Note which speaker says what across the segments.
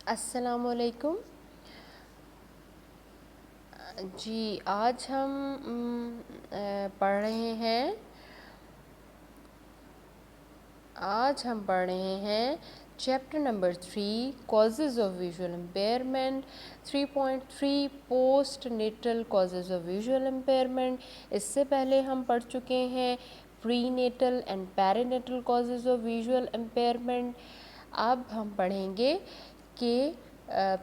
Speaker 1: السلام علیکم جی، آج ہم پڑھ رہے ہیں chapter number 3 causes of visual impairment 3.3 postnatal causes of visual impairment. اس سے پہلے ہم پڑھ چکے ہیں prenatal and perinatal causes of visual impairment. اب ہم پڑھیں گے کہ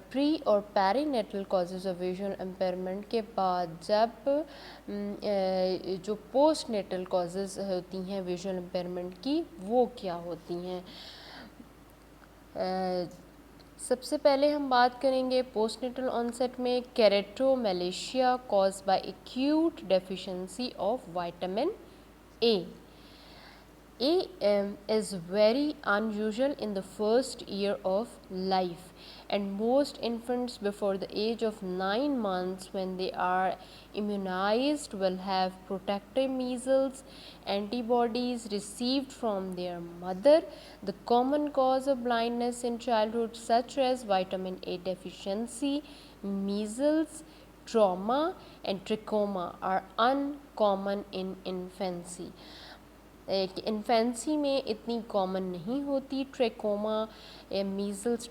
Speaker 1: پری اور perinatal causes of visual impairment کے بعد جب جو پوسٹ نیٹل کازز ہوتی ہیں ویژول امپیئرمنٹ کی وہ کیا ہوتی ہیں. سب سے پہلے ہم بات کریں گے پوسٹ نیٹل آنسیٹ میں keratomalacia caused by acute deficiency of vitamin A. A is very unusual in the first year of life, and most infants before the age of 9 months, when they are immunized, will have protective measles antibodies received from their mother. The common cause of blindness in childhood, such as vitamin A deficiency, measles, trauma, and trachoma, are uncommon in infancy. Infancy میں اتنی common نہیں ہوتی. Trachoma measles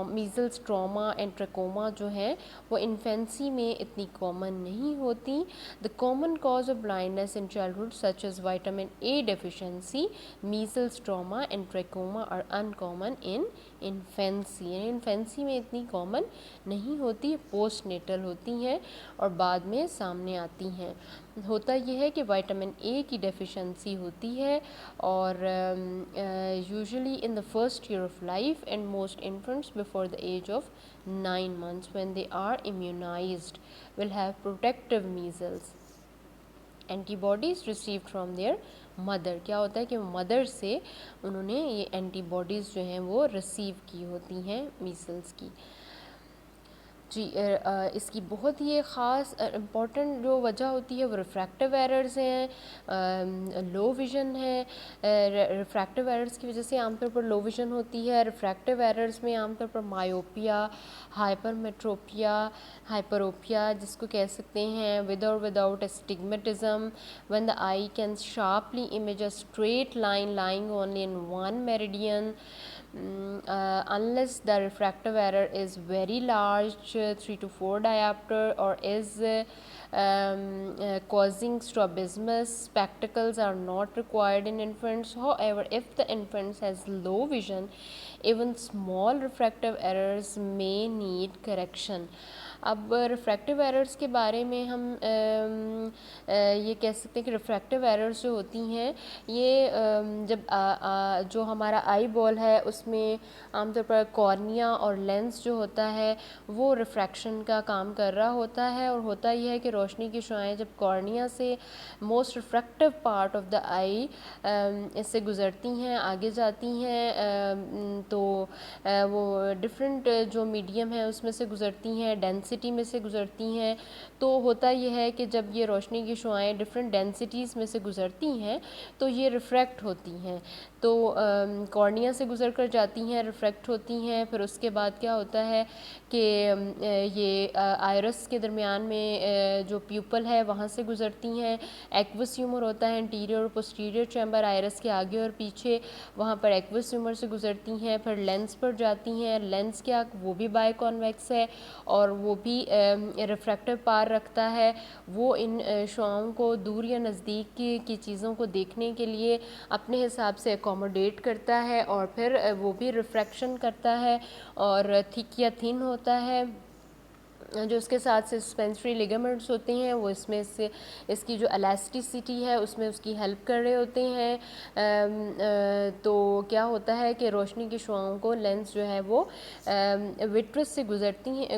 Speaker 1: measles trauma and trachoma جو ہیں وہ infancy میں اتنی common نہیں ہوتی. The common cause of blindness in childhood such as vitamin A deficiency, measles, trauma and trachoma are uncommon in infancy. یعنی انفینسی میں اتنی کامن نہیں ہوتی, پوسٹ نیٹل ہوتی ہیں اور بعد میں سامنے آتی ہیں. ہوتا یہ ہے کہ وائٹامن اے کی ڈیفیشنسی ہوتی ہے اور usually in the first year of life and most infants before the age of 9 months when they are immunized will have protective measles antibodies received from their mother. کیا ہوتا ہے کہ mother سے انہوں نے یہ اینٹی باڈیز جو ہیں وہ ریسیو کی ہوتی ہیں میسلس کی. جی, اس کی بہت ہی خاص امپورٹنٹ جو وجہ ہوتی ہے وہ ریفریکٹیو ایررز ہیں, لو ویژن ہے. ریفریکٹیو ایررز کی وجہ سے عام طور پر لو ویژن ہوتی ہے. ریفریکٹیو ایررز میں عام طور پر مایوپیا, ہائپر میٹروپیا, ہائپروپیا جس کو کہہ سکتے ہیں, ود اور without اسٹگمیٹزم, when the eye can sharply image a straight line lying only in one meridian, unless the refractive error is very large, 3 to 4 diopter, or is causing strabismus. Spectacles are not required in infants. However, if the infant has low vision, even small refractive errors may need correction. اب refractive errors کے بارے میں ہم یہ کہہ سکتے ہیں کہ ریفریکٹیو ایررز جو ہوتی ہیں یہ جب جو ہمارا آئی بال ہے اس میں عام طور پر کارنیا اور لینس جو ہوتا ہے وہ ریفریکشن کا کام کر رہا ہوتا ہے, اور ہوتا یہ ہے کہ روشنی کی شعاعیں جب کارنیا سے most refractive part of the eye اس سے گزرتی ہیں, آگے جاتی ہیں, تو وہ ڈفرینٹ جو میڈیم ہے اس میں سے گزرتی ہیں, ڈینسٹی میں سے گزرتی ہیں. تو ہوتا یہ ہے کہ جب یہ روشنی کی شعاعیں ڈفرینٹ ڈینسٹیز میں سے گزرتی ہیں تو یہ ریفریکٹ ہوتی ہیں, تو کارنیا سے گزر کر جاتی ہیں, ریفریکٹ ہوتی ہیں. پھر اس کے بعد کیا ہوتا ہے کہ یہ آئرس کے درمیان میں جو پیوپل ہے وہاں سے گزرتی ہیں. ایکوس ہیومر ہوتا ہے انٹیریور اور پوسٹیریور چیمبر آئرس کے آگے اور پیچھے, وہاں پر ایکوس ہیومر سے گزرتی ہیں. پھر لینس پر جاتی ہیں. لینس کیا وہ بھی بائی کانویکس ہے اور وہ بھی ریفریکٹیو پار رکھتا ہے. وہ ان شعاؤں کو دور یا نزدیک کی چیزوں کو دیکھنے کے لیے اپنے حساب سے اکوموڈیٹ کرتا ہے, اور پھر وہ بھی ریفریکشن کرتا ہے اور تھک یا تھن ہوتا ہے. جو اس کے ساتھ سسپینسری لیگامنٹس ہوتے ہیں وہ اس میں سے اس کی جو الاسٹیسٹی ہے اس میں اس کی ہیلپ کر رہے ہوتے ہیں. تو کیا ہوتا ہے کہ روشنی کی شعاؤں کو لینس جو ہے وہ وٹرس سے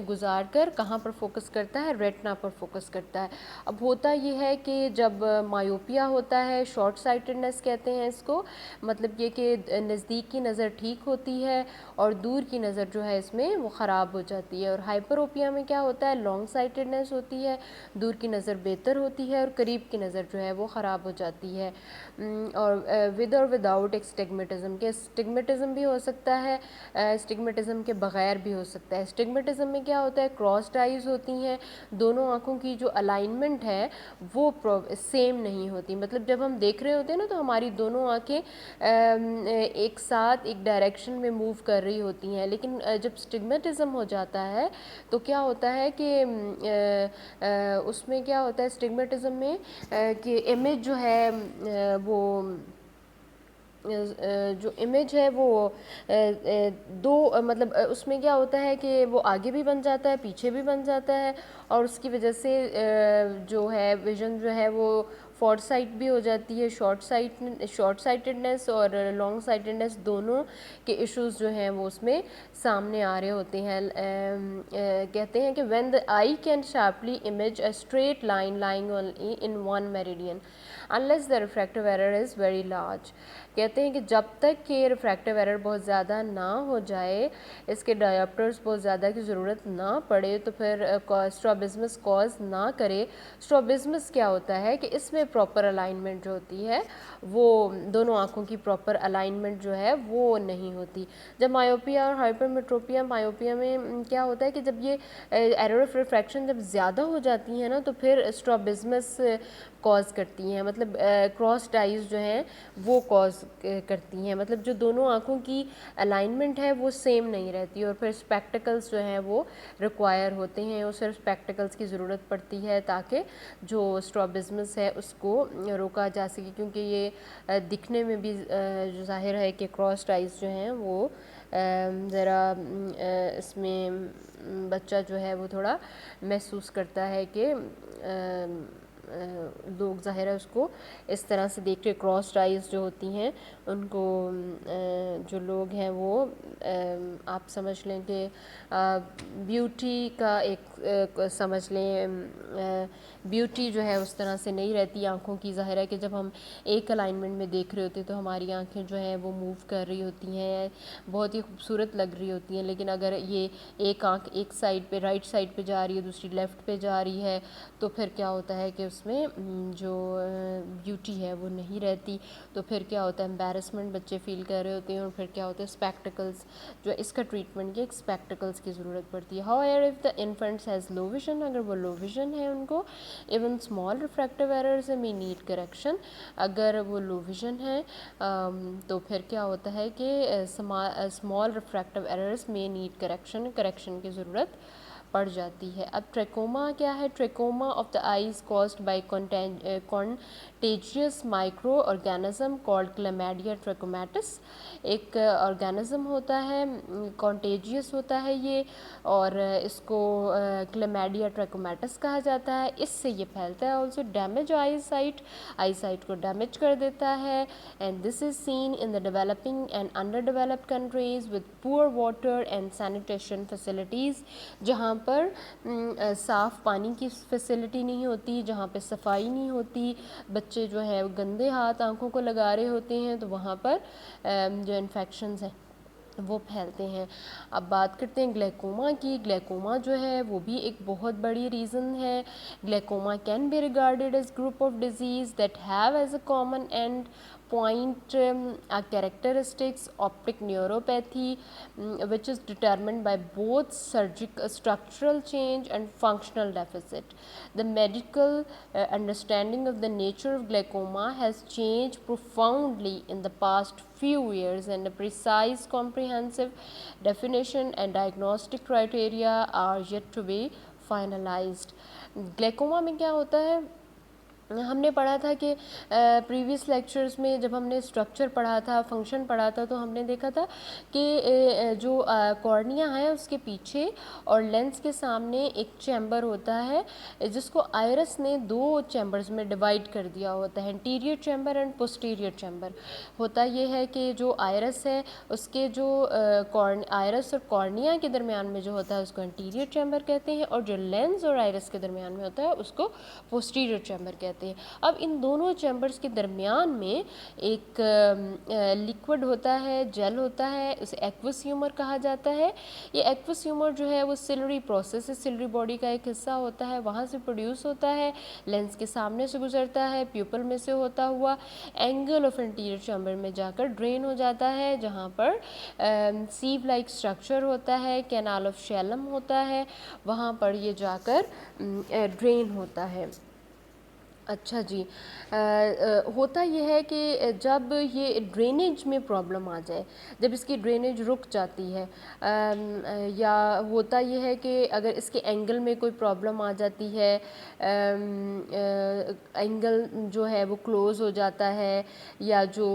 Speaker 1: گزار کر کہاں پر فوکس کرتا ہے, ریٹنا پر فوکس کرتا ہے. اب ہوتا یہ ہے کہ جب مایوپیا ہوتا ہے, شارٹ سائٹڈنس کہتے ہیں اس کو, مطلب یہ کہ نزدیک کی نظر ٹھیک ہوتی ہے اور دور کی نظر جو ہے اس میں وہ خراب ہو جاتی ہے. اور ہائپروپیا میں کیا کیا ہوتا ہے لانگ سائٹڈنس ہوتی ہے, دور کی نظر بہتر ہوتی ہے اور قریب کی نظر جو ہے وہ خراب ہو جاتی ہے. اور ود اور وداؤٹ اسٹگمیٹزم, کہ اسٹگمیٹزم بھی ہو سکتا ہے, اسٹگمیٹزم کے بغیر بھی ہو سکتا ہے. اسٹگمیٹزم میں کیا ہوتا ہے کراسڈ آئیز ہوتی ہیں, دونوں آنکھوں کی جو الائنمنٹ ہے وہ سیم نہیں ہوتی, مطلب جب ہم دیکھ رہے ہوتے ہیں نا تو ہماری دونوں آنکھیں ایک ساتھ ایک ڈائریکشن میں موو کر رہی ہوتی ہیں, لیکن جب اسٹگمیٹزم ہو جاتا ہے تو کیا ہوتا ہے کہ اس میں کیا ہوتا ہے اسٹگمیٹزم میں کہ امیج جو ہے وہ جو امیج ہے وہ دو مطلب اس میں کیا ہوتا ہے کہ وہ آگے بھی بن جاتا ہے پیچھے بھی بن جاتا ہے, اور اس کی وجہ سے جو ہے ویژن جو ہے وہ فور سائٹ بھی ہو جاتی ہے, شارٹ سائٹڈنس اور لانگ سائٹڈنس دونوں کے ایشوز جو ہیں وہ اس میں سامنے آ رہے ہوتے ہیں. کہتے ہیں کہ when the eye can sharply image a straight line lying only in one meridian unless the refractive error is very large. کہتے ہیں کہ جب تک کہ ریفریکٹیو ایرر بہت زیادہ نہ ہو جائے, اس کے ڈایopters بہت زیادہ کی ضرورت نہ پڑے, تو پھر اسٹرابزمس کاز نہ کرے. اسٹرابزمس کیا ہوتا ہے کہ اس میں پراپر الائنمنٹ جو ہوتی ہے وہ دونوں آنکھوں کی پراپر الائنمنٹ جو ہے وہ نہیں ہوتی. جب مایوپیا اور ہائپرمیٹروپیا, مایوپیا میں کیا ہوتا ہے کہ جب یہ ایرر آف ریفریکشن جب زیادہ ہو جاتی ہیں نا تو پھر اسٹرابزمس کاز کرتی ہیں, مطلب کراسڈ آئیز جو ہیں وہ کاز کرتی ہیں, مطلب جو دونوں آنکھوں کی الائنمنٹ ہے وہ سیم نہیں رہتی, اور پھر اسپیکٹیکلس جو ہیں وہ ریکوائر ہوتے ہیں, اور صرف اسپیکٹیکلس کی ضرورت پڑتی ہے تاکہ جو اسٹرابزمس ہے اس کو روکا جا سکے, کیونکہ یہ دکھنے میں بھی جو ظاہر ہے کہ کراسڈ آئیز جو ہیں وہ ذرا اس میں بچہ جو ہے وہ تھوڑا محسوس کرتا ہے کہ لوگ ظاہر ہے اس کو اس طرح سے دیکھ کے کراسڈ آئیز جو ہوتی ہیں ان کو جو لوگ ہیں وہ آپ سمجھ لیں کہ بیوٹی کا ایک سمجھ لیں بیوٹی جو ہے اس طرح سے نہیں رہتی آنکھوں کی. ظاہر ہے کہ جب ہم ایک الائنمنٹ میں دیکھ رہے ہوتے ہیں تو ہماری آنکھیں جو ہیں وہ موو کر رہی ہوتی ہیں, بہت ہی خوبصورت لگ رہی ہوتی ہیں, لیکن اگر یہ ایک آنکھ ایک سائڈ پہ رائٹ سائڈ پہ جا رہی ہے دوسری لیفٹ پہ جا رہی ہے تو پھر کیا ہوتا ہے کہ اس میں جو بیوٹی ہے وہ نہیں رہتی, تو پھر کیا ہوتا ہے امبیرسمنٹ بچے فیل کر رہے ہوتے ہیں, اور پھر کیا ہوتا ہے اسپیکٹیکلس جو اس کا ٹریٹمنٹ کے اسپیکٹیکلس کی ضرورت پڑتی ہے. however if the infants has low vision, اگر وہ لو ویژن ہے ان کو even small refractive errors may need correction, اگر وہ لو ویژن ہے تو پھر کیا ہوتا ہے کہ small refractive errors may need correction کی ضرورت پڑ جاتی ہے. اب ٹریکوما کیا ہے؟ Trachoma of the eyes caused by contagious microorganism called chlamydia trachomatis. ایک آرگینزم ہوتا ہے کانٹیجیس ہوتا ہے یہ, اور اس کو کلیمیڈیا ٹریکومیٹس کہا جاتا ہے. اس سے یہ پھیلتا ہے. آلسو ڈیمیج آئی سائٹ کو ڈیمیج کر دیتا ہے, and this is seen in the developing and under developed countries with poor water and sanitation facilities, جہاں پر صاف پانی کی فیسلٹی نہیں ہوتی, جہاں پہ صفائی نہیں ہوتی, بچے جو ہے گندے ہاتھ آنکھوں کو لگا رہے ہوتے ہیں, تو وہاں پر جو انفیکشنز ہیں وہ پھیلتے ہیں. اب بات کرتے ہیں گلیکوما کی. گلیکوما جو ہے وہ بھی ایک بہت بڑی ریزن ہے. Glaucoma can be regarded as group of disease that have as a common and point characteristics optic neuropathy which is determined by both structural change and functional deficit. The medical understanding of the nature of glaucoma has changed profoundly in the past few years, and a precise comprehensive definition and diagnostic criteria are yet to be finalized. glaucoma میں کیا ہوتا ہے؟ ہم نے پڑھا تھا کہ previous lectures میں جب ہم نے اسٹرکچر پڑھا تھا فنکشن پڑھا تھا تو ہم نے دیکھا تھا کہ جو کارنیا ہے اس کے پیچھے اور لینس کے سامنے ایک چیمبر ہوتا ہے جس کو آئرس نے دو چیمبرز میں ڈیوائڈ کر دیا ہوتا ہے, anterior chamber and posterior chamber. ہوتا یہ ہے کہ جو آئرس ہے اس کے جو آئرس اور کارنیا کے درمیان میں جو ہوتا ہے اس کو انٹیریئر چیمبر کہتے ہیں, اور جو لینس اور آئرس کے درمیان میں ہوتا ہے اس کو پوسٹیریئر چیمبر کہتے ہیں. ہوتے ہیں. اب ان دونوں چیمبرز کے درمیان میں ایک لیکوڈ ہوتا ہے, جیل ہوتا ہے, اسے ایکوس ہیومر کہا جاتا ہے. یہ ایکوس ہیومر جو ہے وہ سلری پروسیس ہے, سلری باڈی کا ایک حصہ ہوتا ہے, وہاں سے پروڈیوس ہوتا ہے, لینس کے سامنے سے گزرتا ہے, پیپل میں سے ہوتا ہوا اینگل آف انٹیریئر چیمبر میں جا کر ڈرین ہو جاتا ہے, جہاں پر سیو لائک اسٹرکچر ہوتا ہے, کینال آف شیلم ہوتا ہے, وہاں پر یہ جا کر ڈرین ہوتا ہے. اچھا جی, ہوتا یہ ہے کہ جب یہ ڈرینیج میں پرابلم آ جائے, جب اس کی ڈرینیج رک جاتی ہے, یا ہوتا یہ ہے کہ اگر اس کے اینگل میں کوئی پرابلم آ جاتی ہے, اینگل جو ہے وہ کلوز ہو جاتا ہے, یا جو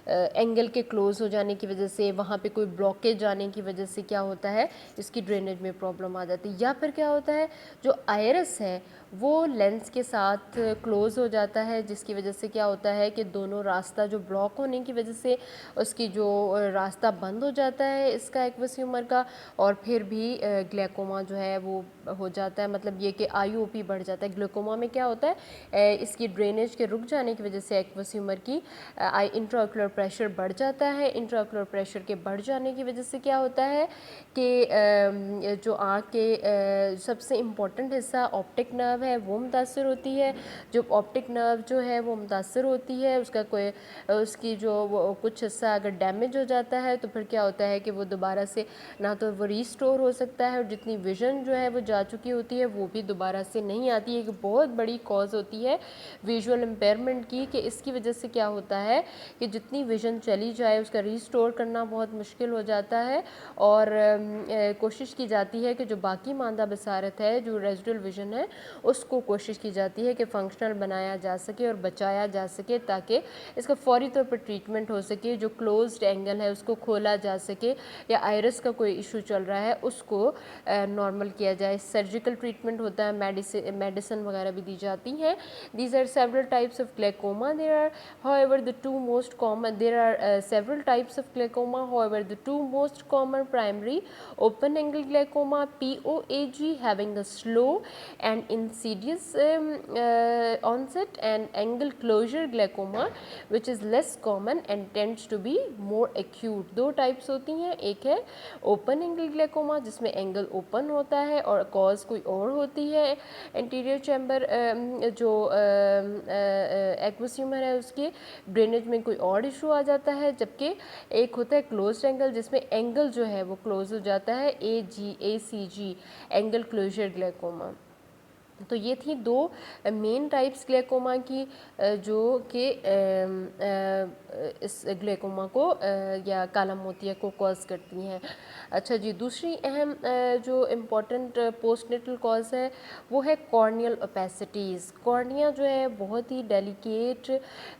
Speaker 1: اینگل کے کلوز ہو جانے کی وجہ سے وہاں پہ کوئی بلاکیج آنے کی وجہ سے کیا ہوتا ہے, اس کی ڈرینیج میں پرابلم آ جاتی ہے. یا پھر کیا ہوتا ہے, جو آئرس ہے وہ لینس کے ساتھ کلوز ہو جاتا ہے, جس کی وجہ سے کیا ہوتا ہے کہ دونوں راستہ جو بلاک ہونے کی وجہ سے اس کی جو راستہ بند ہو جاتا ہے اس کا ایکوس ہیومر کا, اور پھر بھی گلیکوما جو ہے وہ ہو جاتا ہے. مطلب یہ کہ آئی او پی بڑھ جاتا ہے. گلیکوما میں کیا ہوتا ہے, اس کی ڈرینیج کے رک جانے کی وجہ سے ایکوس ہیومر کی انٹرا اوکولر پریشر بڑھ جاتا ہے. انٹرا اوکولر پریشر کے بڑھ جانے کی وجہ سے کیا ہوتا ہے کہ جو آنکھ کے سب سے امپورٹنٹ حصہ آپٹک نرو ہے وہ متاثر ہوتی ہے. جو آپٹک نرو جو ہے وہ متاثر ہوتی ہے, اس کی جو کچھ حصہ اگر ڈیمیج ہو جاتا ہے تو پھر کیا ہوتا ہے کہ وہ دوبارہ سے نہ تو وہ ریسٹور ہو سکتا ہے, اور جتنی ویژن جو ہے وہ جا چکی ہوتی ہے وہ بھی دوبارہ سے نہیں آتی ہے. ایک بہت بڑی کاز ہوتی ہے ویژول امپیئرمنٹ کی, کہ اس کی وجہ سے کیا ہوتا ہے کہ جتنی ویژن چلی جائے اس کا ریسٹور کرنا بہت مشکل ہو جاتا ہے, اور کوشش کی جاتی ہے کہ جو باقی ماندہ بصارت ہے, جو ریزیڈول ویژن ہے, اس کو کوشش کی جاتی ہے کہ فنکشنل بنایا جا سکے اور بچایا جا سکے, تاکہ اس کا فوری طور پر ٹریٹمنٹ ہو سکے. جو کلوزڈ اینگل ہے اس کو کھولا جا سکے, یا آئرس کا کوئی ایشو چل رہا ہے اس کو نارمل کیا جائے. سرجیکل ٹریٹمنٹ ہوتا ہے, میڈیسن وغیرہ بھی دی جاتی ہیں. These are several types of glaucoma. There are several types of glaucoma. However, the two most common primary open angle glaucoma (POAG) having a slow and insidious onset, and angle closure glaucoma which is less common and tends to be more acute. دو types ہوتی ہیں, ایک ہے open angle گلیکوما جس میں angle open ہوتا ہے اور کاز کوئی اور ہوتی ہے, انٹیریئر چیمبر جو ایکوس ہیومر ہے اس کے ڈرینیج میں کوئی اور ایشو آ جاتا ہے, جبکہ ایک ہوتا ہے کلوزڈ اینگل جس میں اینگل جو ہے وہ کلوز ہو جاتا ہے, ACG اینگل کلوزر گلیکوما. تو یہ تھی دو مین ٹائپس گلیکوما کی جو کہ اس گلیکوما کو یا کالا موتیا کو کاز کرتی ہیں. اچھا جی, دوسری اہم جو امپورٹنٹ پوسٹ نیٹل کاز ہے وہ ہے کارنیل اوپیسٹیز. کارنیا جو ہے بہت ہی ڈیلیکیٹ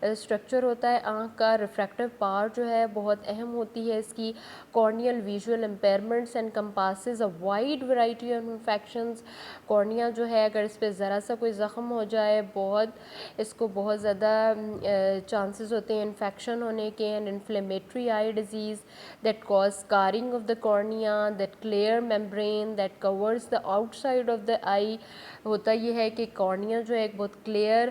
Speaker 1: اسٹرکچر ہوتا ہے آنکھ کا, ریفریکٹیو پاور جو ہے بہت اہم ہوتی ہے اس کی. Corneal visual impairments encompasses a wide variety of infections. Cornea جو ہے اگر اس پہ ذرا سا کوئی زخم ہو جائے, اس کو بہت زیادہ چانسز ہوتے ہیں انفیکشن ہونے کے. And inflammatory eye disease that cause scarring of the cornea, that clear membrane that covers the outside of the eye. ہوتا یہ ہے کہ کارنیا جو ہے ایک بہت کلیئر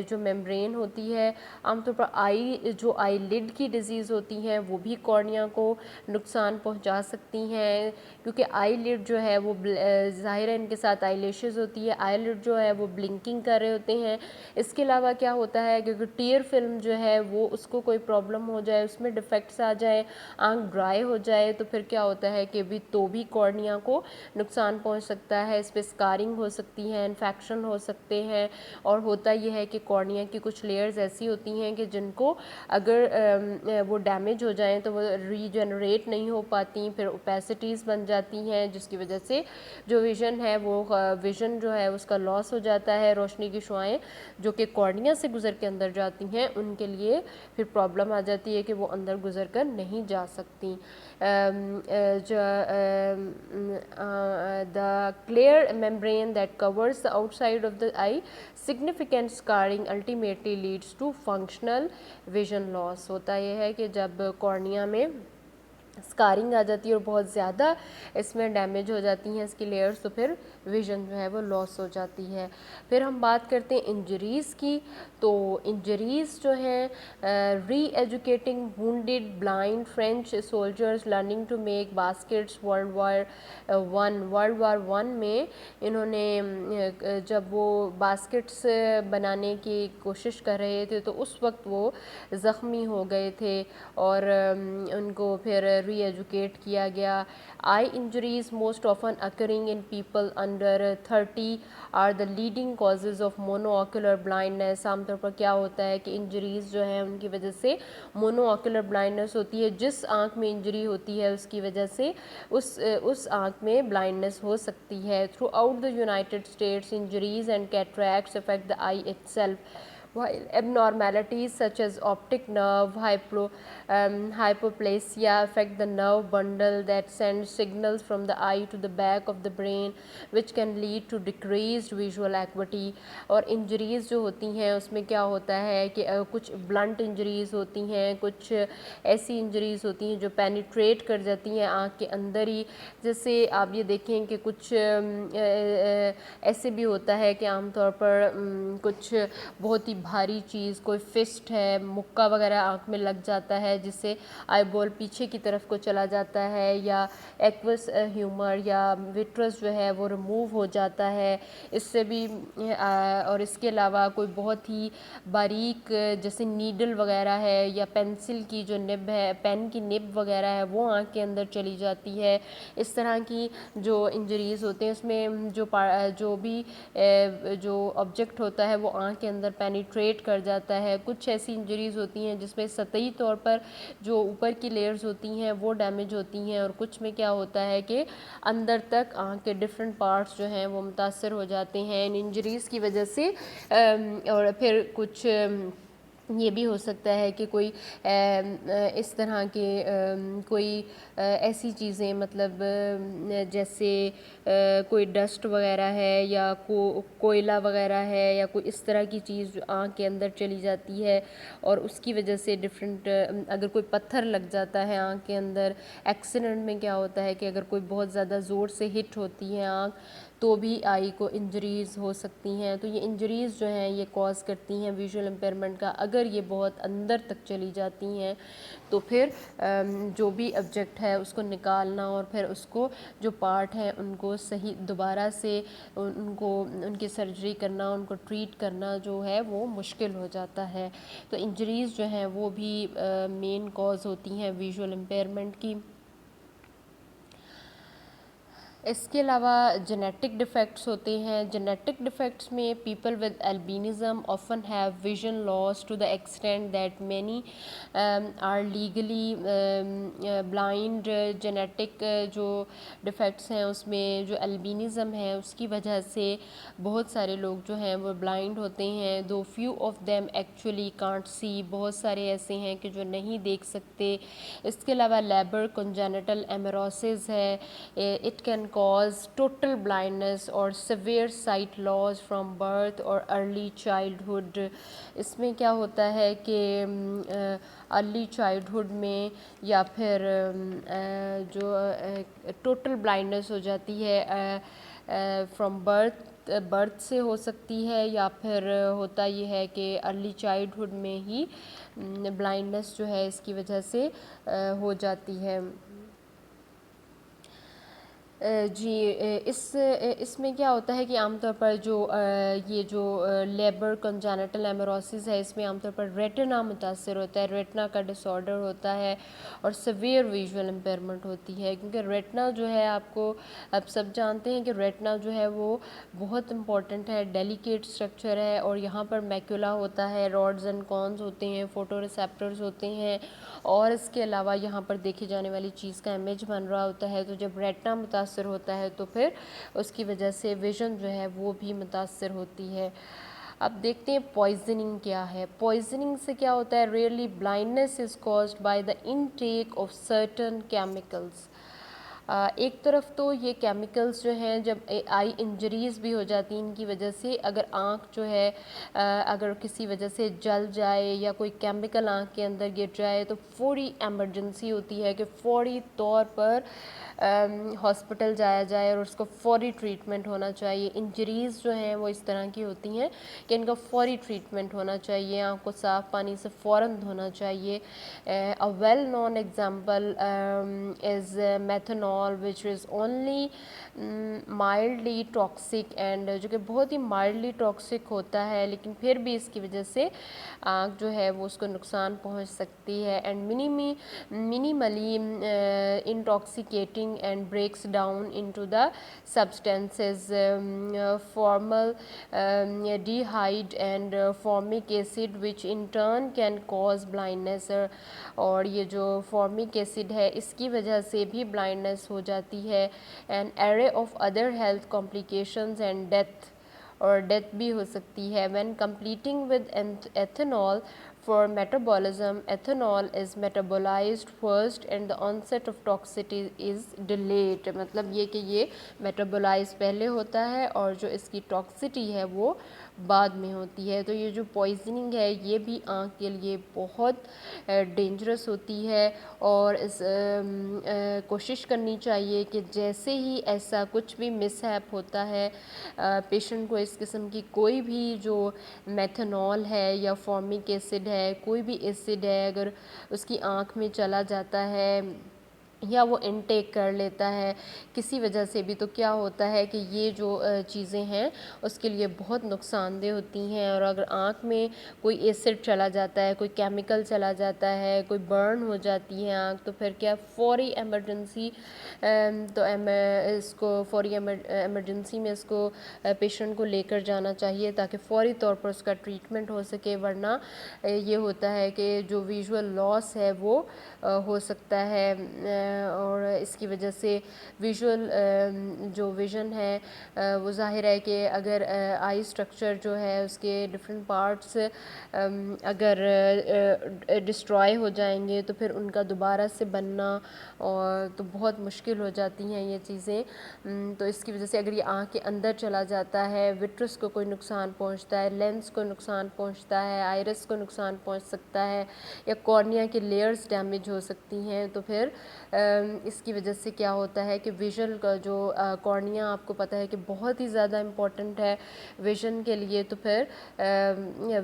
Speaker 1: جو میمبرین ہوتی ہے. عام طور پر جو آئی لڈ کی ڈیزیز ہوتی ہیں وہ بھی کارنیا کو نقصان پہنچا سکتی ہیں, کیونکہ آئی لڈ جو ہے وہ ظاہر ہے ان کے ساتھ آئی لیشز ہوتی ہے, آئی لڈ جو ہے وہ بلنکنگ کر رہے ہوتے ہیں. اس کے علاوہ کیا ہوتا ہے کہ ٹیئر فلم جو ہے وہ اس کو کوئی پرابلم ہو جائے, اس میں ڈیفیکٹس آ جائیں, آنکھ ڈرائی ہو جائے, تو پھر کیا ہوتا ہے کہ تو بھی کارنیا کو نقصان پہنچ سکتا ہے. اس پہ اسکارنگ ہو سکتی ہے, انفیکشن ہو سکتے ہیں. اور ہوتا یہ ہے کہ کارنیا کی کچھ لیئرز ایسی ہوتی ہیں کہ جن کو اگر وہ ڈیمیج ہو جائیں تو وہ ریجنریٹ نہیں ہو پاتی, پھر اوپیسٹیز بن جاتی ہیں, جس کی وجہ سے جو ویژن ہے وہ ویژن جو ہے اس کا لاس ہو جاتا ہے. روشنی کی شعاعیں جو کہ کارنیا سے گزر کے اندر جاتی ہیں ان کے لیے پھر پرابلم آ جاتی ہے کہ وہ اندر گزر کر نہیں جا سکتی. the clear membrane that covers the outside of the eye, significant scarring ultimately leads to functional vision loss. ہوتا یہ ہے کہ جب کارنیا میں اسکارنگ آ جاتی ہے اور بہت زیادہ اس میں ڈیمیج ہو جاتی ہیں اس کی لیئرس، تو پھر ویژن جو ہے وہ لاس ہو جاتی ہے۔ پھر ہم بات کرتے ہیں انجریز کی، تو انجریز جو ہیں reeducating wounded blind French soldiers learning to make baskets world war one میں انہوں نے جب وہ باسکٹس بنانے کی کوشش کر رہے تھے تو اس وقت وہ زخمی ہو گئے تھے اور ان کو پھر ری ایجوکیٹ کیا گیا۔ Eye injuries most often occurring in people under 30 are the leading causes of monocular blindness. عام طور پر کیا ہوتا ہے کہ انجریز جو ہیں ان کی وجہ سے مونو آکولر بلائنڈنیس ہوتی ہے، جس آنکھ میں انجری ہوتی ہے اس کی وجہ سے اس آنکھ میں بلائنڈنیس ہو سکتی ہے۔ Throughout the United States injuries and cataracts affect the eye itself while abnormalities such as optic nerve hypoplasia affect the nerve bundle that sends signals from the eye to the back of the brain which can lead to decreased visual acuity۔ اور injuries جو ہوتی ہیں اس میں کیا ہوتا ہے کہ کچھ بلنٹ انجریز ہوتی ہیں، کچھ ایسی انجریز ہوتی ہیں جو پینیٹریٹ کر جاتی ہیں آنکھ کے اندر ہی، جیسے آپ یہ دیکھیں کہ کچھ ایسے بھی ہوتا ہے کہ عام طور پر کچھ بہت ہی بھاری چیز، کوئی فسٹ ہے، مکہ وغیرہ آنکھ میں لگ جاتا ہے جس سے آئی بال پیچھے کی طرف کو چلا جاتا ہے، یا ایکوس ہیومر یا وٹرس جو ہے وہ ریموو ہو جاتا ہے اس سے بھی۔ اور اس کے علاوہ کوئی بہت ہی باریک جیسے نیڈل وغیرہ ہے یا پینسل کی جو نب ہے، پین کی نب وغیرہ ہے وہ آنکھ کے اندر چلی جاتی ہے۔ اس طرح کی جو انجریز ہوتے ہیں اس میں جو بھی جو آبجیکٹ ہوتا ہے وہ آنکھ کے اندر پینیٹریٹ کر جاتا ہے۔ کچھ ایسی انجریز ہوتی ہیں جس میں سطحی طور پر جو اوپر کی لیئرز ہوتی ہیں وہ ڈیمیج ہوتی ہیں، اور کچھ میں کیا ہوتا ہے کہ اندر تک آنکھ کے ڈفرینٹ پارٹس جو ہیں وہ متاثر ہو جاتے ہیں ان انجریز کی وجہ سے۔ اور پھر کچھ یہ بھی ہو سکتا ہے کہ کوئی اس طرح کے کوئی ایسی چیزیں مطلب جیسے کوئی ڈسٹ وغیرہ ہے یا کوئلہ وغیرہ ہے یا کوئی اس طرح کی چیز جو آنکھ کے اندر چلی جاتی ہے اور اس کی وجہ سے ڈفرینٹ، اگر کوئی پتھر لگ جاتا ہے آنکھ کے اندر، ایکسیڈنٹ میں کیا ہوتا ہے کہ اگر کوئی بہت زیادہ زور سے ہٹ ہوتی ہے آنکھ تو بھی آئی کو انجریز ہو سکتی ہیں۔ تو یہ انجریز جو ہیں یہ کاز کرتی ہیں ویژول امپیئرمنٹ کا۔ اگر یہ بہت اندر تک چلی جاتی ہیں تو پھر جو بھی آبجیکٹ ہے اس کو نکالنا اور پھر اس کو جو پارٹ ہیں ان کو صحیح دوبارہ سے ان کی سرجری کرنا، ان کو ٹریٹ کرنا جو ہے وہ مشکل ہو جاتا ہے۔ تو انجریز جو ہیں وہ بھی مین کاز ہوتی ہیں ویژول امپیئرمنٹ کی۔ اس کے علاوہ جینیٹک ڈیفیکٹس ہوتے ہیں۔ جینیٹک ڈیفیکٹس میں people with albinism often have vision loss to the extent that many are legally blind. Genetic جو ڈیفیکٹس ہیں اس میں جو البینزم ہے اس کی وجہ سے بہت سارے لوگ جو ہیں وہ بلائنڈ ہوتے ہیں، though few of them actually can't see, بہت سارے ایسے ہیں کہ جو نہیں دیکھ سکتے۔ اس کے علاوہ لیبر کنجینٹل ایمروسز ہے، it can cause total blindness or severe sight loss from birth or early childhood۔ اس میں کیا ہوتا ہے کہ ارلی چائلڈہڈ میں یا پھر جو ٹوٹل بلائنڈنس ہو جاتی ہے فرام برتھ سے ہو سکتی ہے، یا پھر ہوتا یہ ہے کہ ارلی چائلڈہڈ میں ہی بلائنڈنس جو ہے اس کی وجہ سے ہو جاتی ہے۔ جی اس میں کیا ہوتا ہے کہ عام طور پر جو یہ جو لیبر کنجینٹل ایمروسز ہے اس میں عام طور پر ریٹنا متاثر ہوتا ہے، ریٹنا کا ڈس آرڈر ہوتا ہے اور سیویئر ویژول امپیئرمنٹ ہوتی ہے، کیونکہ ریٹنا جو ہے آپ کو اب سب جانتے ہیں کہ ریٹنا جو ہے وہ بہت امپورٹنٹ ہے، ڈیلیکیٹ اسٹرکچر ہے، اور یہاں پر میکولا ہوتا ہے، راڈز اینڈ کونز ہوتے ہیں، فوٹو ریسیپٹرز ہوتے ہیں، اور اس کے علاوہ یہاں پر دیکھی جانے والی چیز کا امیج بن رہا ہوتا ہے۔ تو جب ریٹنا متاثر ہوتا ہے تو پھر اس کی وجہ سے ویژن جو ہے وہ بھی متاثر ہوتی ہے۔ اب دیکھتے ہیں پوائزننگ کیا ہے۔ پوائزننگ سے کیا ہوتا ہے، rarely blindness is caused by the intake of certain chemicals. ایک طرف تو یہ کیمیکلز جو ہیں جب آئی انجریز بھی ہو جاتی ہیں ان کی وجہ سے، اگر آنکھ جو ہے اگر کسی وجہ سے جل جائے یا کوئی کیمیکل آنکھ کے اندر گر جائے تو فوری ایمرجنسی ہوتی ہے کہ فوری طور پر ہاسپٹل جایا جائے اور اس کو فوری ٹریٹمنٹ ہونا چاہیے. انجریز جو ہیں وہ اس طرح کی ہوتی ہیں کہ ان کا فوری ٹریٹمنٹ ہونا چاہیے، آنکھ کو صاف پانی سے فوراً دھونا چاہیے. A well known example is methanol, which is only mildly toxic and جو کہ بہت ہی مائلڈلی ٹاکسک ہوتا ہے، لیکن پھر بھی اس کی وجہ سے آنکھ جو ہے وہ اس کو نقصان پہنچ سکتی ہے. And minimally intoxicating and breaks down into the substances formaldehyde and formic acid, which in turn can cause blindness. اور یہ جو فارمک ایسڈ ہے اس کی وجہ سے بھی بلائنڈنس ہو جاتی ہے. And array of other health complications and death، اور ڈیتھ بھی ہو سکتی ہے. when completing with ethanol for metabolism, ethanol is metabolized first and the onset of toxicity is delayed. مطلب یہ کہ یہ میٹابولائز پہلے ہوتا ہے اور جو اس کی ٹاکسٹی ہے وہ بعد میں ہوتی ہے. تو یہ جو پوائزننگ ہے یہ بھی آنکھ کے لیے بہت ڈینجرس ہوتی ہے، اور اس کوشش کرنی چاہیے کہ جیسے ہی ایسا کچھ بھی مس ہیپ ہوتا ہے پیشنٹ کو اس قسم کی کوئی بھی جو میتھنول ہے یا فارمک ایسڈ ہے، کوئی بھی ایسڈ ہے، اگر اس کی آنکھ میں چلا جاتا ہے یا وہ انٹیک کر لیتا ہے کسی وجہ سے بھی، تو کیا ہوتا ہے کہ یہ جو چیزیں ہیں اس کے لیے بہت نقصان دہ ہوتی ہیں. اور اگر آنکھ میں کوئی ایسڈ چلا جاتا ہے، کوئی کیمیکل چلا جاتا ہے، کوئی برن ہو جاتی ہے آنکھ، تو پھر کیا فوری ایمرجنسی تو اس کو فوری ایمرجنسی میں اس کو پیشنٹ کو لے کر جانا چاہیے تاکہ فوری طور پر اس کا ٹریٹمنٹ ہو سکے. ورنہ یہ ہوتا ہے کہ جو ویژول لاس ہے وہ ہو سکتا ہے، اور اس کی وجہ سے ویژول جو ویژن ہے وہ ظاہر ہے کہ اگر آئی اسٹرکچر جو ہے اس کے ڈفرینٹ پارٹس اگر ڈسٹرائے ہو جائیں گے تو پھر ان کا دوبارہ سے بننا اور تو بہت مشکل ہو جاتی ہیں یہ چیزیں. تو اس کی وجہ سے اگر یہ آنکھ کے اندر چلا جاتا ہے، وٹرس کو کوئی نقصان پہنچتا ہے، لینس کو نقصان پہنچتا ہے، آئرس کو نقصان پہنچ سکتا ہے، یا کارنیا کی لیئرز ڈیمیج ہو سکتی ہیں، تو پھر اس کی وجہ سے کیا ہوتا ہے کہ ویژن کا جو کارنیا آپ کو پتہ ہے کہ بہت ہی زیادہ امپورٹنٹ ہے ویژن کے لیے، تو پھر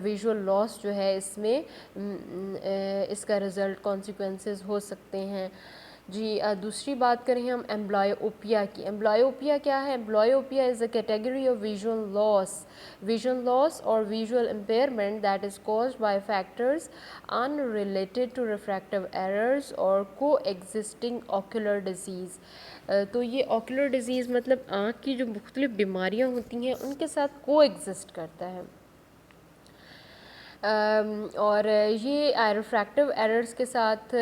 Speaker 1: ویژول لاس جو ہے اس میں اس کا رزلٹ کانسیکوینسز ہو سکتے ہیں. جی دوسری بات کریں ہم ایمبلائیوپیا کی. ایمبلائیوپیا کیا ہے؟ ایمبلائیوپیا از اے کیٹیگری آف ویژن لاس اور visual impairment that is caused by factors unrelated to refractive errors اور co-existing ocular disease. تو یہ اوکولر ڈیزیز مطلب آنکھ کی جو مختلف بیماریاں ہوتی ہیں ان کے ساتھ کو ایگزسٹ کرتا ہے. اور یہ ریفریکٹیو ایررز کے ساتھ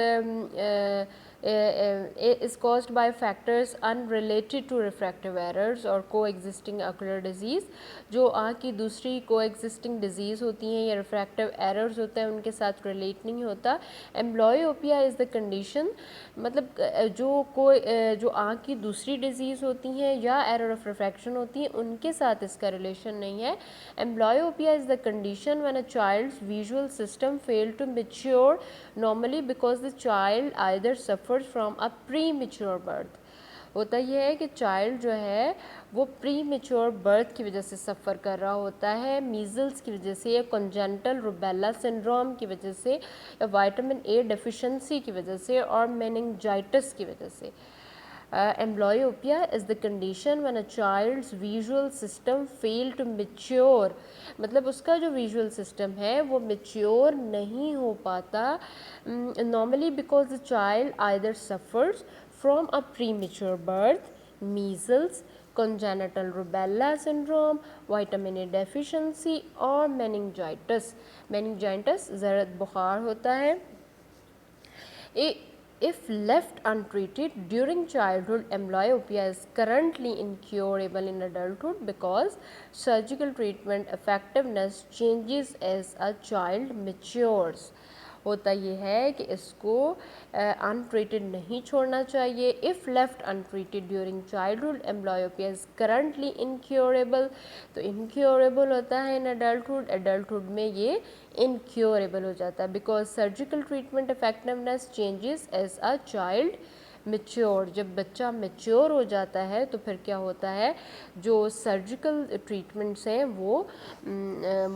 Speaker 1: is caused by factors unrelated to refractive errors اور co-existing ocular disease. جو آنکھ کی دوسری co-existing disease ہوتی ہیں یا refractive errors ہوتے ہیں ان کے ساتھ relate نہیں ہوتا. Amblyopia is the condition مطلب جو آنکھ کی دوسری ڈیزیز ہوتی ہیں یا error of refraction ہوتی ہیں ان کے ساتھ اس کا ریلیشن نہیں ہے. Amblyopia is the condition when a child's visual system fail to mature normally because the child either suffers from a premature birth. ہوتا یہ ہے کہ چائلڈ جو ہے وہ پری میچور برتھ کی وجہ سے سفر کر رہا ہوتا ہے، میزلز کی وجہ سے یا کنجنٹل روبیلا سنڈروم کی وجہ سے یا وائٹامن اے ڈیفیشنسی کی وجہ سے اور میننجائٹس کی وجہ سے. Amblyopia is the condition when a child's visual system fail to mature مطلب اس کا جو ویژول سسٹم ہے وہ میچور نہیں ہو پاتا normally because the child either suffers from a premature birth, measles, congenital rubella syndrome, vitamin A deficiency اور meningitis زرد بخار ہوتا ہے. If left untreated during childhood, amblyopia is currently incurable in adulthood because surgical treatment effectiveness changes as a child matures. ہوتا یہ ہے کہ اس کو ان ٹریٹڈ نہیں چھوڑنا چاہیے. If left untreated during childhood amblyopia is currently incurable. تو incurable ہوتا ہے ان ایڈلٹہڈ میں یہ انکیوریبل ہو جاتا ہے because surgical treatment effectiveness changes as a child mature. جب بچہ میچور ہو جاتا ہے تو پھر کیا ہوتا ہے, جو سرجیکل ٹریٹمنٹس ہیں وہ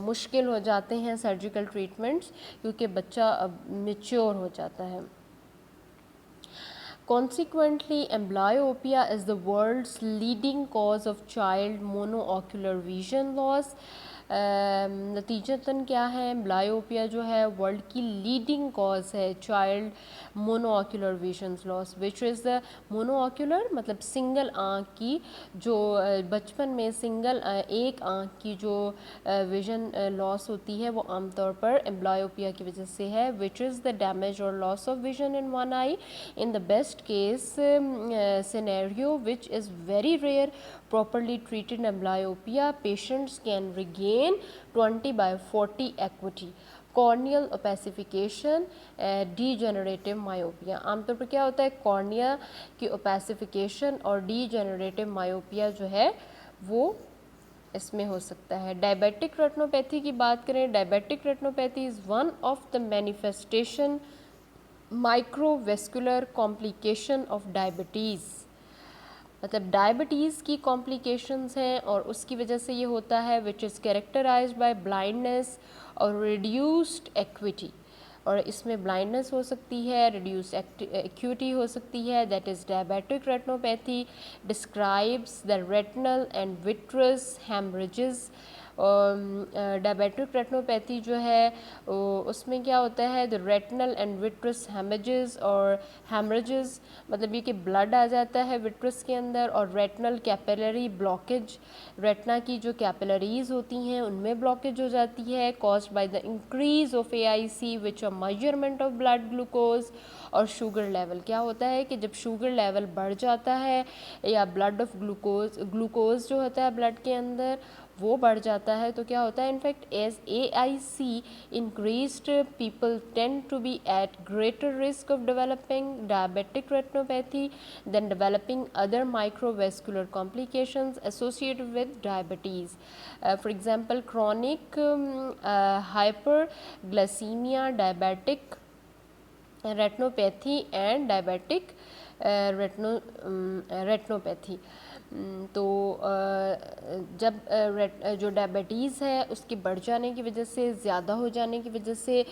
Speaker 1: مشکل ہو جاتے ہیں سرجیکل ٹریٹمنٹس, کیونکہ بچہ اب میچور ہو جاتا ہے. Consequently, amblyopia is the world's leading cause of child monoocular vision loss. نتیجتاً کیا ہے, امبلائیوپیا جو ہے ورلڈ کی لیڈنگ کاز ہے چائلڈ مونو آکولر ویژنز لاس, وچ از دا مونو آکولر مطلب سنگل آنکھ کی, جو بچپن میں سنگل ایک آنکھ کی جو ویژن لاس ہوتی ہے وہ عام طور پر امبلائیوپیا کی وجہ سے ہے, which is the damage or loss of vision in one eye in the best case scenario, which is very rare. Properly treated amblyopia patients can regain 20/40 acuity. Corneal opacification, ڈی مائوپیا. عام طور پر کیا ہوتا ہے, کارنیا کی اوپیسیفیکیشن اور D generative مائوپیا جو ہے وہ اس میں ہو سکتا ہے. ڈائبیٹک ریٹنوپیتھی کی بات کریں, diabetic retinopathy is one of the manifestation microvascular complication of diabetes. مطلب ڈائبٹیز کی کمپلیکیشنز ہیں اور اس کی وجہ سے یہ ہوتا ہے which is characterized by blindness اور ریڈیوسڈ ایکویٹی. اور اس میں بلائنڈنس ہو سکتی ہے, ریڈیوس ایکویٹی ہو سکتی ہے. That is diabetic retinopathy describes the retinal and vitreous hemorrhages. Diabetic retinopathy جو ہے اس میں کیا ہوتا ہے, دا ریٹنل اینڈ وٹرس ہیمریجز اور ہیمریجز مطلب یہ کہ بلڈ آ جاتا ہے وٹرس کے اندر, اور ریٹنل کیپیلری بلاکیج, ریٹنا کی جو کیپیلریز ہوتی ہیں ان میں بلاکیج ہو جاتی ہے, caused by the increase of AIC which are measurement of blood glucose. اور شوگر لیول کیا ہوتا ہے کہ جب شوگر لیول بڑھ جاتا ہے یا بلڈ آف گلوکوز جو ہوتا ہے بلڈ کے اندر وہ بڑھ جاتا ہے تو کیا ہوتا ہے, in fact as AIC increased people tend to be at greater risk of developing diabetic retinopathy than developing other microvascular complications associated with diabetes. For example, chronic hyperglycemia, diabetic retinopathy and diabetic retinopathy. تو جب جو diabetes ہے اس کے بڑھ جانے کی وجہ سے, زیادہ ہو جانے کی وجہ سے,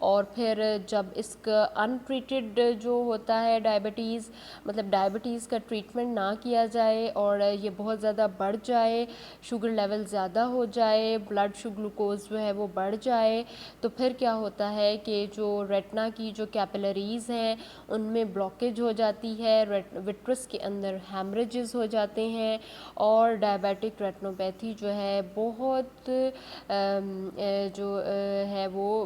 Speaker 1: اور پھر جب اس کا ان ٹریٹڈ جو ہوتا ہے ڈائبٹیز مطلب ڈائبٹیز کا ٹریٹمنٹ نہ کیا جائے اور یہ بہت زیادہ بڑھ جائے, شوگر لیول زیادہ ہو جائے, بلڈ گلوکوز جو ہے وہ بڑھ جائے, تو پھر کیا ہوتا ہے کہ جو ریٹنا کی جو کیپیلریز ہیں ان میں بلاکیج ہو جاتی ہے, وٹرس کے اندر ہیمریجز ہو جاتے ہیں, اور ڈائبیٹک ریٹنوپیتھی جو ہے بہت جو ہے وہ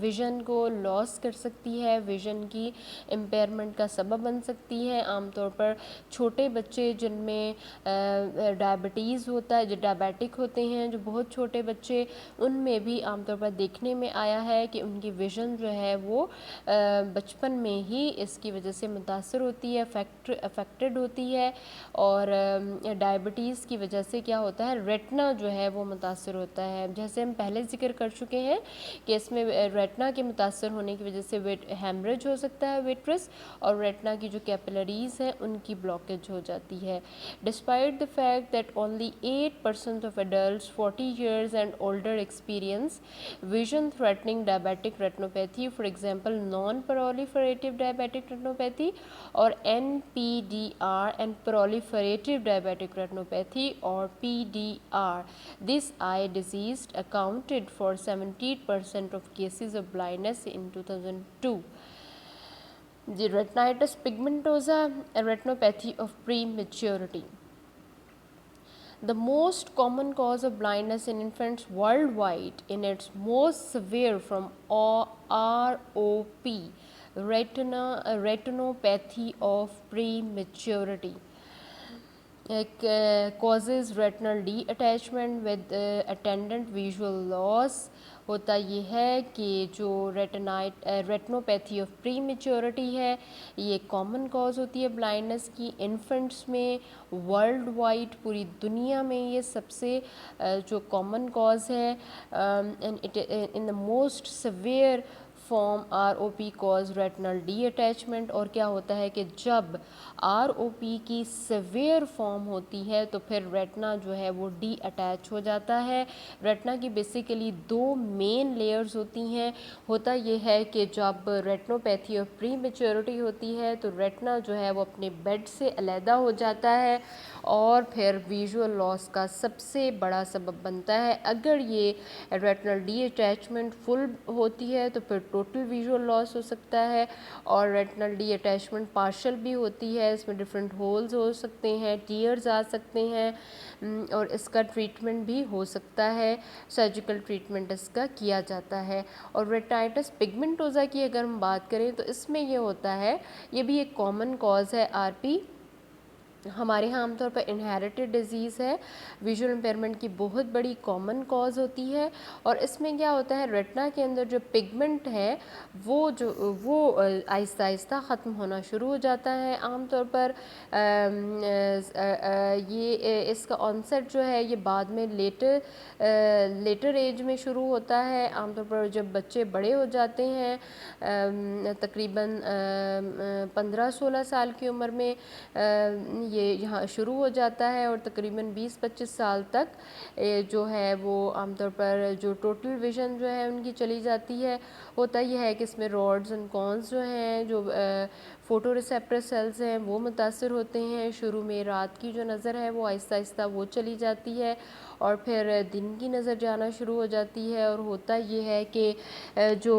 Speaker 1: ویژن کو لاس کر سکتی ہے, ویژن کی امپیئرمنٹ کا سبب بن سکتی ہے. عام طور پر چھوٹے بچے جن میں ڈائبٹیز ہوتا ہے, جو ڈائبیٹک ہوتے ہیں, جو بہت چھوٹے بچے, ان میں بھی عام طور پر دیکھنے میں آیا ہے کہ ان کی ویژن جو ہے وہ بچپن میں ہی اس کی وجہ سے متاثر ہوتی ہے, افیکٹڈ ہوتی ہے. اور ڈائبٹیز کی وجہ سے کیا ہوتا ہے, ریٹنا جو ہے وہ متاثر ہوتا ہے. جیسے ہم پہلے ذکر کر چکے ہیں کہ اس میں ریٹنا کے متاثر ہونے کی وجہ سے ہیمریج ہو سکتا ہے وٹرس, اور ریٹنا کی جو کیپیلریز ہیں ان کی بلاکیج ہو جاتی ہے. Despite the fact that only 8% of adults 40 years and older experience vision threatening diabetic retinopathy, for example non-proliferative diabetic retinopathy or NPDR and proliferative diabetic retinopathy or PDR. This eye disease accounted for 70% of cases of blindness in 2002. The retinitis pigmentosa, a retinopathy of prematurity. The most common cause of blindness in infants worldwide in its most severe from ROP, retinopathy of prematurity. causes retinal detachment with attendant visual loss. ہوتا یہ ہے کہ جو ریٹنوپیتھی of pre maturity ہے یہ common cause ہوتی ہے blindness کی انفنٹس میں. ورلڈ وائڈ پوری دنیا میں یہ سب سے جو کامن کاز ہے. In the most severe form R O P cause retinal detachment. اور کیا ہوتا ہے کہ جب آر او پی کی سویئر فارم ہوتی ہے تو پھر ریٹنا جو ہے وہ ڈی اٹیچ ہو جاتا ہے. ریٹنا کی بیسیکلی دو مین لیئرز ہوتی ہیں. ہوتا یہ ہے کہ جب ریٹنوپیتھی آف پری میچورٹی ہوتی ہے تو ریٹنا جو ہے وہ اپنے بیڈ سے علیحدہ ہو جاتا ہے اور پھر ویژول لاس کا سب سے بڑا سبب بنتا ہے. اگر یہ ریٹنل ڈی اٹیچمنٹ فل ہوتی ہے تو پھر ٹوٹل ویژول لاس ہو سکتا ہے. اور ریٹنل ڈی اٹیچمنٹ پارشل بھی ہوتی ہے, اس میں ڈفرینٹ ہولز ہو سکتے ہیں, ٹیئرز آ سکتے ہیں, اور اس کا ٹریٹمنٹ بھی ہو سکتا ہے. سرجیکل ٹریٹمنٹ اس کا کیا جاتا ہے. اور ریٹائٹس پگمنٹوزا کی اگر ہم بات کریں تو اس میں یہ ہوتا ہے, یہ بھی ایک کامن کاز ہے آر پی. ہمارے یہاں عام طور پر انہیریٹڈ ڈیزیز ہے, ویژول امپیئرمنٹ کی بہت بڑی کامن کاز ہوتی ہے. اور اس میں کیا ہوتا ہے, ریٹنا کے اندر جو پگمنٹ ہے وہ آہستہ آہستہ ختم ہونا شروع ہو جاتا ہے. عام طور پر یہ اس کا آنسٹ جو ہے یہ بعد میں لیٹر ایج میں شروع ہوتا ہے. عام طور پر جب بچے بڑے ہو جاتے ہیں تقریباً 15-16 سال کی عمر میں یہ یہاں شروع ہو جاتا ہے, اور تقریباً 20-25 سال تک جو ہے وہ عام طور پر جو ٹوٹل ویژن جو ہے ان کی چلی جاتی ہے. ہوتا یہ ہے کہ اس میں راڈز اینڈ کونز جو ہیں, جو فوٹو ریسیپٹر سیلز ہیں وہ متاثر ہوتے ہیں. شروع میں رات کی جو نظر ہے وہ آہستہ آہستہ وہ چلی جاتی ہے اور پھر دن کی نظر جانا شروع ہو جاتی ہے. اور ہوتا یہ ہے کہ جو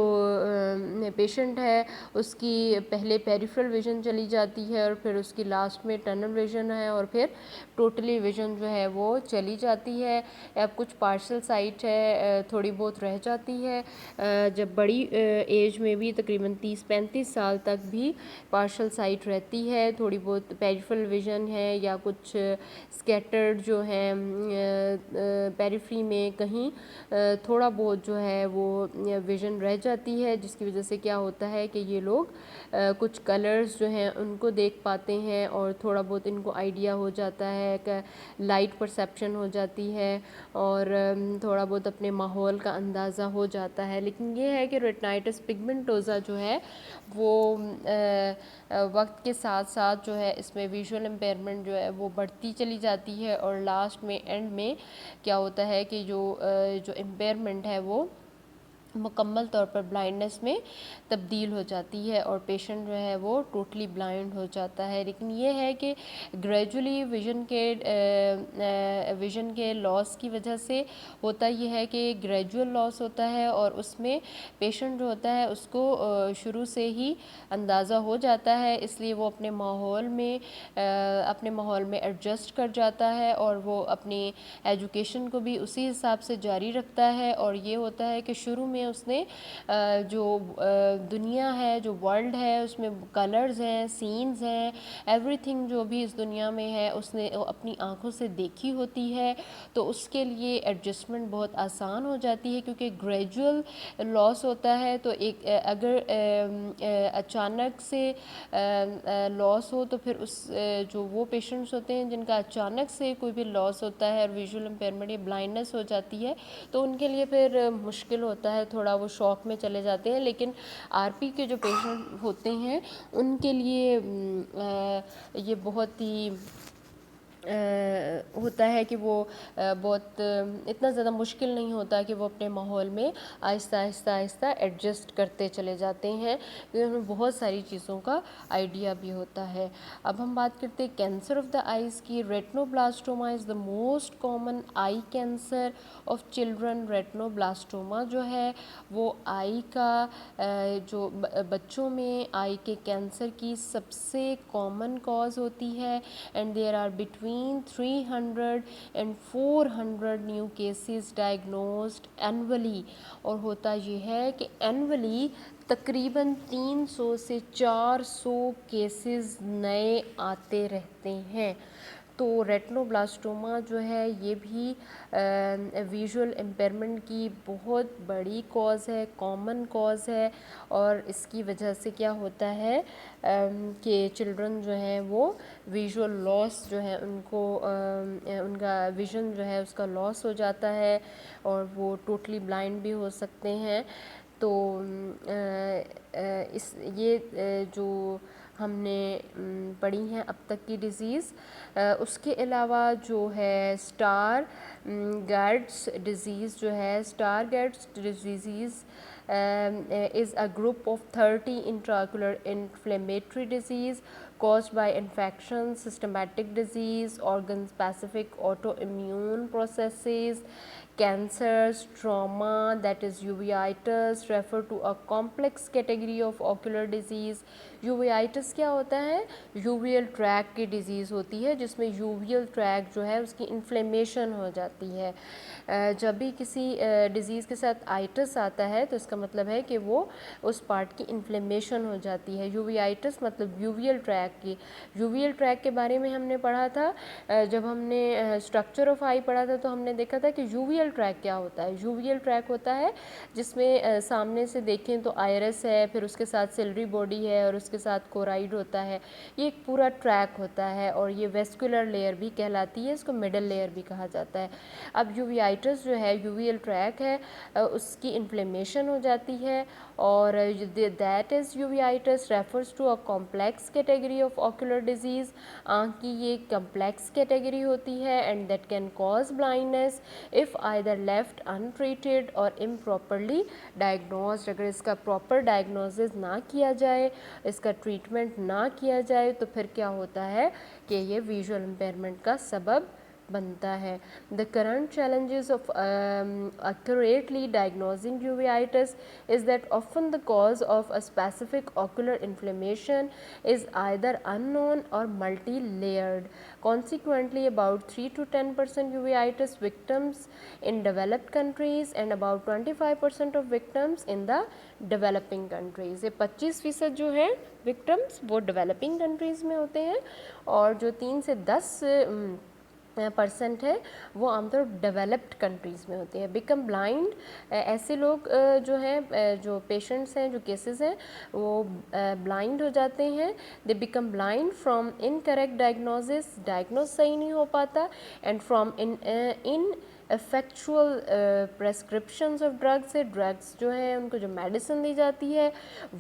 Speaker 1: پیشنٹ ہے اس کی پہلے پیریفرل ویژن چلی جاتی ہے اور پھر اس کی لاسٹ میں ٹنل ویژن ہے اور پھر ٹوٹلی ویژن جو ہے وہ چلی جاتی ہے. اب کچھ پارشل سائٹ ہے تھوڑی بہت رہ جاتی ہے. جب بڑی ایج میں بھی تقریباً 30-35 سال تک بھی پارشل سائٹ رہتی ہے, تھوڑی بہت پیریفرل ویژن ہے یا کچھ اسکیٹرڈ جو ہیں پیریفری میں کہیں تھوڑا بہت جو ہے وہ ویژن رہ جاتی ہے, جس کی وجہ سے کیا ہوتا ہے کہ یہ لوگ کچھ کلرز جو ہیں ان کو دیکھ پاتے ہیں اور تھوڑا بہت ان کو آئیڈیا ہو جاتا ہے کہ لائٹ پرسیپشن ہو جاتی ہے اور تھوڑا بہت اپنے ماحول کا اندازہ ہو جاتا ہے. لیکن یہ ہے کہ ریٹنائٹس پگمنٹوزا جو ہے وہ وقت کے ساتھ ساتھ جو ہے اس میں ویژول امپیئرمنٹ جو ہے وہ بڑھتی چلی جاتی ہے اور لاسٹ میں اینڈ میں کیا ہوتا ہے کہ جو امپیئرمنٹ ہے وہ مکمل طور پر بلائنڈنس میں تبدیل ہو جاتی ہے اور پیشنٹ جو ہے وہ ٹوٹلی بلائنڈ ہو جاتا ہے. لیکن یہ ہے کہ گریجولی ویژن کے لاس کی وجہ سے ہوتا یہ ہے کہ گریجول لاس ہوتا ہے اور اس میں پیشنٹ جو ہوتا ہے اس کو شروع سے ہی اندازہ ہو جاتا ہے, اس لیے وہ اپنے ماحول میں ایڈجسٹ کر جاتا ہے اور وہ اپنی ایجوکیشن کو بھی اسی حساب سے جاری رکھتا ہے. اور یہ ہوتا ہے کہ شروع میں اس نے جو دنیا ہے, جو ورلڈ ہے, اس میں کلرز ہیں, سینز ہیں, ایوری تھنگ جو بھی اس دنیا میں ہے اس نے اپنی آنکھوں سے دیکھی ہوتی ہے, تو اس کے لیے ایڈجسٹمنٹ بہت آسان ہو جاتی ہے کیونکہ گریجول لاس ہوتا ہے. تو اگر اچانک سے لاس ہو تو پھر جو وہ پیشنٹس ہوتے ہیں جن کا اچانک سے کوئی بھی لاس ہوتا ہے اور ویژول امپیئرمنٹ یا بلائنڈنس ہو جاتی ہے تو ان کے لیے پھر مشکل ہوتا ہے, تھوڑا وہ شوق میں چلے جاتے ہیں. لیکن آر پی کے جو پیشنٹ ہوتے ہیں ان کے لیے یہ بہت ہی ہوتا ہے کہ وہ بہت اتنا زیادہ مشکل نہیں ہوتا کہ وہ اپنے ماحول میں آہستہ آہستہ ایڈجسٹ کرتے چلے جاتے ہیں, کیونکہ ہمیں بہت ساری چیزوں کا آئیڈیا بھی ہوتا ہے. اب ہم بات کرتے ہیں کینسر آف دا آئیز کی. Retinoblastoma is the most common eye cancer of children. Retinoblastoma جو ہے وہ آئی کا جو بچوں میں آئی کے کینسر کی سب سے کامن کاز ہوتی ہے, and there are between 300 and 400 new cases diagnosed annually. اور ہوتا یہ ہے کہ اینولی تقریباً 300 سے 400 کیسز نئے آتے رہتے ہیں. تو ریٹنوبلاسٹوما جو ہے یہ بھی ویژول امپیرمنٹ کی بہت بڑی کاز ہے، کامن کاز ہے، اور اس کی وجہ سے کیا ہوتا ہے کہ چلڈرن جو ہیں وہ ویژول لاس جو ہے ان کو ان کا ویژن جو ہے اس کا لاس ہو جاتا ہے اور وہ ٹوٹلی بلائنڈ بھی ہو سکتے ہیں. تو اس یہ جو ہم نے پڑھی ہیں اب تک کی ڈیزیز. اس کے علاوہ جو ہے اسٹار گیٹس ڈیزیز جو ہے، Stargardt's disease is a group of 30 intraocular inflammatory disease caused by infection, systematic disease, organ-specific autoimmune processes, cancers, trauma, that is uveitis, refer to a complex category of ocular disease. uveitis کیا ہوتا ہے؟ uveal tract کی disease ہوتی ہے جس میں uveal tract جو ہے اس کی انفلیمیشن ہو جاتی ہے. جب بھی کسی ڈیزیز کے ساتھ آئٹس آتا ہے تو اس کا مطلب ہے کہ وہ اس پارٹ کی انفلیمیشن ہو جاتی ہے. یوویائٹس مطلب یوویل ٹریک کی. یوویل ٹریک کے بارے میں ہم نے پڑھا تھا جب ہم نے اسٹرکچر آف آئی پڑھا تھا تو ہم نے دیکھا تھا کہ یوویل ٹریک کیا ہوتا ہے. یوویل ٹریک ہوتا ہے جس میں سامنے سے دیکھیں تو آئرس ہے، پھر اس کے ساتھ سیلری باڈی ہے اور اس کے ساتھ کورائی ہوتا ہے. یہ ایک پورا ٹریک ہوتا ہے اور یہ ویسکولر لیئر بھی کہلاتی ہے، اس کو مڈل لیئر بھی کہا جاتا ہے. اب یوویائٹس جو ہے یوویل ٹریک ہے اس کی انفلیمیشن ہو جاتی ہے اور that is uveitis refers to a complex category of ocular disease. آنکھ کی یہ کمپلیکس کیٹیگری ہوتی ہے and that can cause blindness if either left untreated or improperly diagnosed. اگر اس کا پراپر ڈائگنوزز نہ کیا جائے، اس کا ٹریٹمنٹ نہ کیا جائے تو پھر کیا ہوتا ہے کہ یہ ویژول امپیرمنٹ کا سبب بنتا ہے. The current challenges of accurately diagnosing uveitis is that often the cause of a specific ocular inflammation is either unknown or multi-layered. Consequently, about 3 to 10% uveitis victims in developed countries and about 25% of victims in the developing countries. یہ 25% جو ہے victims وہ developing countries میں ہوتے ہیں اور جو 3 سے 10% ہے وہ عام طور ڈیولپڈ کنٹریز میں ہوتے ہیں. بیکم بلائنڈ ایسے لوگ جو ہیں جو پیشنٹس ہیں جو کیسز ہیں وہ بلائنڈ ہو جاتے ہیں. They become blind from incorrect diagnosis, diagnose صحیح نہیں ہو پاتا، and from ineffectual prescriptions of drugs سے ڈرگس جو ہیں ان کو جو میڈیسن دی جاتی ہے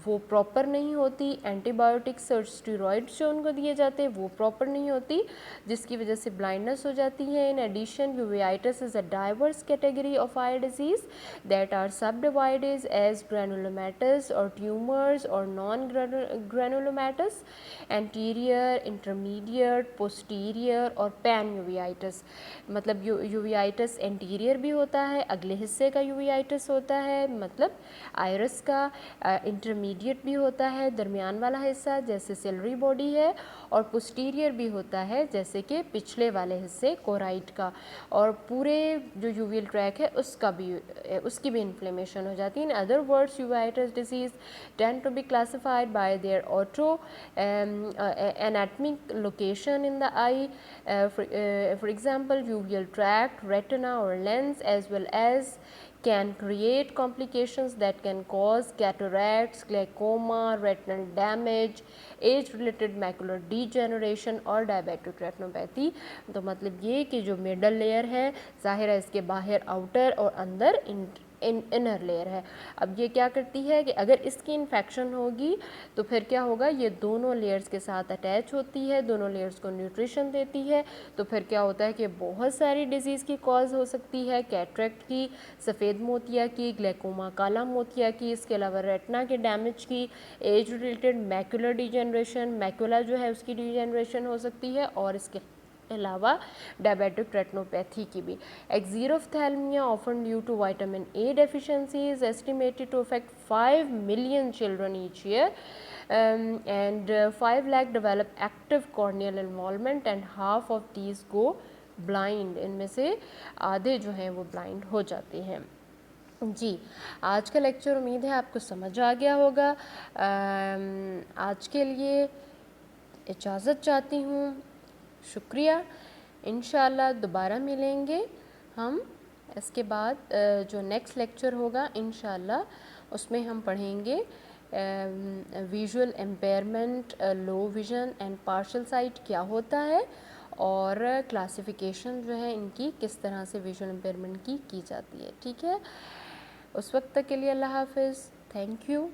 Speaker 1: وہ پراپر نہیں ہوتی. اینٹی بایوٹکس اور اسٹیرائڈس جو ان کو دیے جاتے ہیں وہ پراپر نہیں ہوتی جس کی وجہ سے بلائنڈنس ہو جاتی ہے. In addition uveitis is a diverse category of eye disease that are subdivided as granulomatous or tumors or non granulomatous, anterior, intermediate, posterior or pan uveitis. مطلب یوویائٹس انٹیریئر بھی ہوتا ہے، اگلے حصے کا یوویائٹس ہوتا ہے مطلب آئرس کا، انٹرمیڈیٹ بھی ہوتا ہے درمیان والا حصہ جیسے سیلری باڈی ہے، اور پوسٹیریئر بھی ہوتا ہے جیسے کہ پچھلے والے حصے کورائٹ کا، اور پورے جو یوویل ٹریک ہے اس کی بھی انفلیمیشن ہو جاتی ہے. In other words uveitis disease tend to be classified by their auto anatomic location in the eye, for example uveal tract, retina or lens, as well as can create complications that can cause cataracts, glaucoma, retinal damage, age-related macular degeneration اور diabetic retinopathy. تو مطلب یہ کہ جو middle layer ہے ظاہر ہے اس کے باہر outer اور اندر انر لیئر ہے. اب یہ کیا کرتی ہے کہ اگر اس کی انفیکشن ہوگی تو پھر کیا ہوگا، یہ دونوں لیئرز کے ساتھ اٹیچ ہوتی ہے، دونوں لیئرز کو نیوٹریشن دیتی ہے، تو پھر کیا ہوتا ہے کہ بہت ساری ڈیزیز کی کاز ہو سکتی ہے، کیٹریکٹ کی، سفید موتیا کی، گلیکوما کالا موتیا کی، اس کے علاوہ ریٹنا کے ڈیمیج کی، ایج ریلیٹڈ میکولر ڈیجنریشن، میکولا جو ہے اس کی ڈیجنریشن ہو سکتی ہے، اور اس کے علاوہ ڈائبیٹک ریٹنوپیتھی کی بھی. Xerophthalmia often due to vitamin A deficiency is estimated to affect 5 million children each year, and 5 lakh develop active corneal involvement and half of these go blind. ان میں سے آدھے جو ہیں وہ بلائنڈ ہو جاتے ہیں. جی آج کا لیکچر امید ہے آپ کو سمجھ آ گیا ہوگا. آج کے لیے اجازت چاہتی ہوں. شکریہ. انشاءاللہ دوبارہ ملیں گے ہم. اس کے بعد جو نیکسٹ لیکچر ہوگا انشاءاللہ اس میں ہم پڑھیں گے visual impairment, low vision and partial sight کیا ہوتا ہے، اور کلاسیفیکیشن جو ہے ان کی کس طرح سے ویژول امپیئرمنٹ کی جاتی ہے. ٹھیک ہے، اس وقت تک کے لیے اللہ حافظ. Thank you.